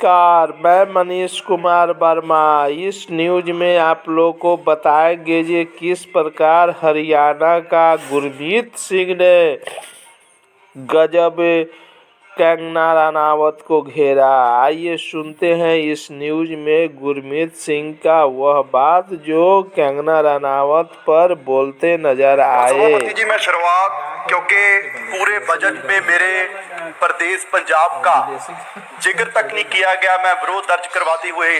नमस्कार, मैं मनीष कुमार वर्मा। इस न्यूज में आप लोग को बताएंगे कि किस प्रकार हरियाणा का गुरमीत सिंह ने गजब कंगना रनावत को घेरा। आइए सुनते हैं इस न्यूज में गुरमीत सिंह का वह बात जो कंगना रनावत पर बोलते नजर आए। सभापति जी, मैं शुरुआत क्योंकि पूरे बजट में मेरे प्रदेश पंजाब का जिक्र तक नहीं किया गया, मैं विरोध दर्ज करवाते हुए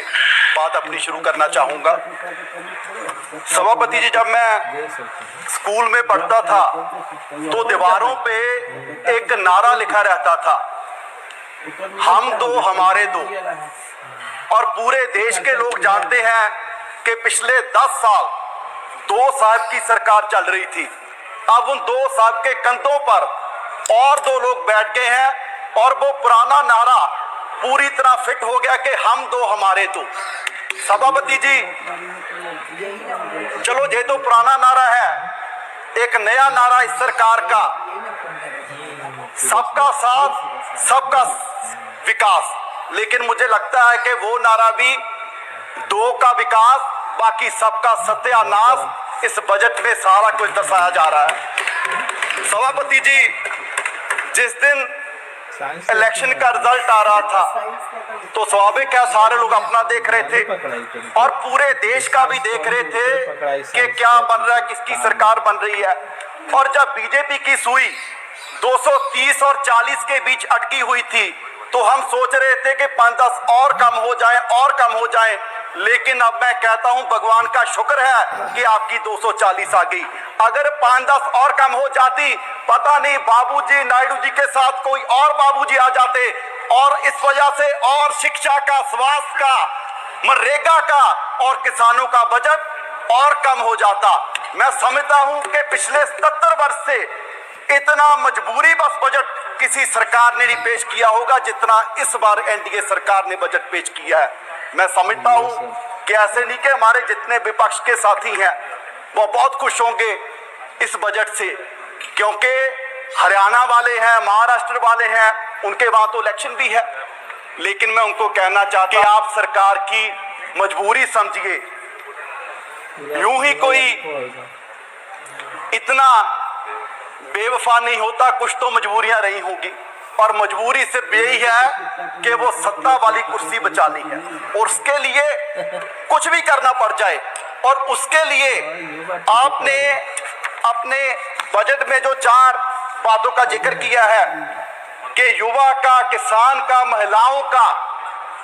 बात अपनी शुरू करना चाहूंगा। सभापति जी, जब मैं स्कूल में पढ़ता था तो दीवारों पे एक नारा लिखा रहता था, हम दो हमारे दो। और पूरे देश के लोग जानते हैं कि पिछले 10 साल 2 साहब की सरकार चल रही थी। अब उन 2 साहब के कंधों पर और 2 लोग बैठ गए हैं और वो पुराना नारा पूरी तरह फिट हो गया कि हम दो हमारे दो। सभापति जी, चलो ये तो पुराना नारा है, एक नया नारा इस सरकार का, सबका साथ सबका विकास। लेकिन मुझे लगता है कि वो नारा भी 2 का विकास बाकी सबका सत्यानाश इस बजट में सारा कुछ दर्शाया जा रहा है। सभापति जी, जिस दिन इलेक्शन का रिजल्ट आ रहा था तो स्वाभाविक है सारे लोग अपना देख रहे थे और पूरे देश का भी देख रहे थे कि क्या बन रहा है, किसकी सरकार बन रही है। और जब बीजेपी की सुई 230 और 40 के बीच अटकी हुई थी तो हम सोच रहे थे कि 5-10 और कम हो जाए, लेकिन अब मैं कहता हूं भगवान का शुक्र है कि आपकी 240 आ गई। अगर 5-10 और कम हो जाती, पता नहीं बाबूजी नायडू जी के साथ कोई और बाबूजी आ जाते और इस वजह से और शिक्षा का, स्वास्थ्य का, मनरेगा का और किसानों का बजट और कम हो जाता। मैं समझता हूं कि पिछले 77 वर्ष से इतना मजबूरी बस बजट किसी सरकार ने नहीं पेश किया होगा जितना इस बार एनडीए सरकार ने बजट पेश किया है। मैं समझता हूं कि ऐसे नहीं कि हमारे जितने विपक्ष के साथी हैं वो बहुत खुश होंगे इस बजट से, क्योंकि हरियाणा वाले हैं, महाराष्ट्र वाले हैं, उनके वहां तो इलेक्शन भी है। लेकिन मैं उनको कहना चाहता हूं, आप सरकार की मजबूरी समझिए। यूं ही कोई इतना बेवफा नहीं होता, कुछ तो मजबूरियां रही होगी और मजबूरी सिर्फ यही है कि वो सत्ता वाली कुर्सी बचा ली है और उसके लिए कुछ भी करना पड़ जाए। और उसके लिए आपने अपने बजट में जो 4 बातों का जिक्र किया है कि युवा का, किसान का, महिलाओं का,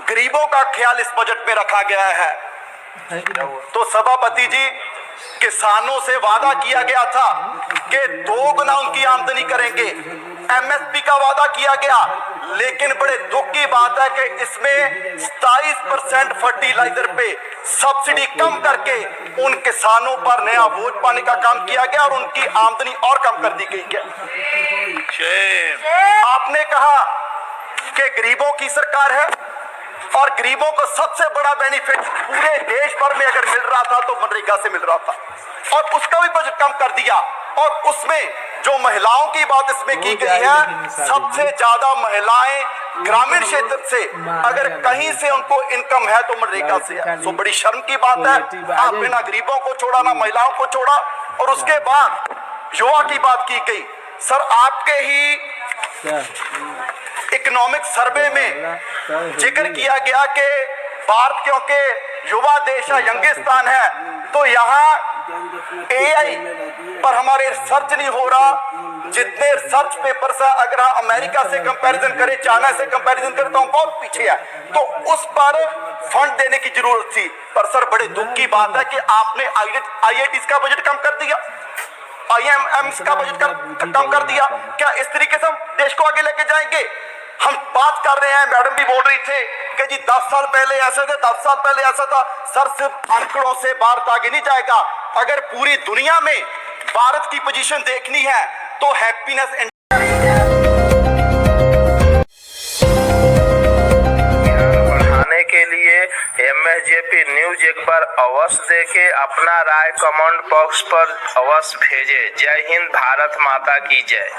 गरीबों का ख्याल इस बजट में रखा गया है। तो सभापति जी, किसानों से वादा किया गया था कि 2 गुना उनकी आमदनी करेंगे, एमएसपी का वादा किया गया, लेकिन बड़े दुख की बात है कि इसमें 27% फर्टिलाइजर पे सब्सिडी कम करके उन किसानों पर नया बोझ पाने का काम किया गया और उनकी आमदनी और कम कर दी गई। आपने कहा कि गरीबों की सरकार है और गरीबों को सबसे बड़ा बेनिफिट पूरे देश भर में अगर मिल रहा था तो मनरेगा से मिल रहा था और उसका भी बजट कम कर दिया। और उसमें जो महिलाओं की बात इसमें की गई है, सबसे ज्यादा महिलाएं ग्रामीण क्षेत्र से अगर कहीं से उनको इनकम है तो मनरेगा से है। तो बड़ी शर्म की बात है, आपने ना गरीबों को छोड़ा ना महिलाओं को छोड़ा। और उसके बाद युवा की बात की गई। सर, आपके ही इकोनॉमिक सर्वे में जिक्र किया गया कि भारत क्योंकि युवा देश है, यंगिस्तान है, तो यहाँ एआई पर हमारे रिसर्च नहीं हो रहा। जितने रिसर्च पेपर्स है, अगर हम अमेरिका से कंपैरिजन करें, चाइना से कंपैरिजन करें तो हम बहुत पीछे है। तो उस पर फंड देने की जरूरत थी। पर सर, बड़े दुख की बात है कि आपने IITs का बजट कम कर दिया, IIMs का बजट कम कर दिया। क्या इस तरीके से हम देश को आगे लेके जाएंगे? हम बात कर रहे हैं, मैडम भी बोल रही थे कि जी 10 साल पहले ऐसे थे, 10 साल पहले ऐसा था। सर, सिर्फ आंकड़ों से भारत आगे नहीं जाएगा। अगर पूरी दुनिया में भारत की पोजीशन देखनी है तो हैप्पीनेस बढ़ाने के लिए MSJP न्यूज एक बार अवश्य देखे, अपना राय कमेंट बॉक्स पर अवश्य भेजे। जय हिंद, भारत माता की जय।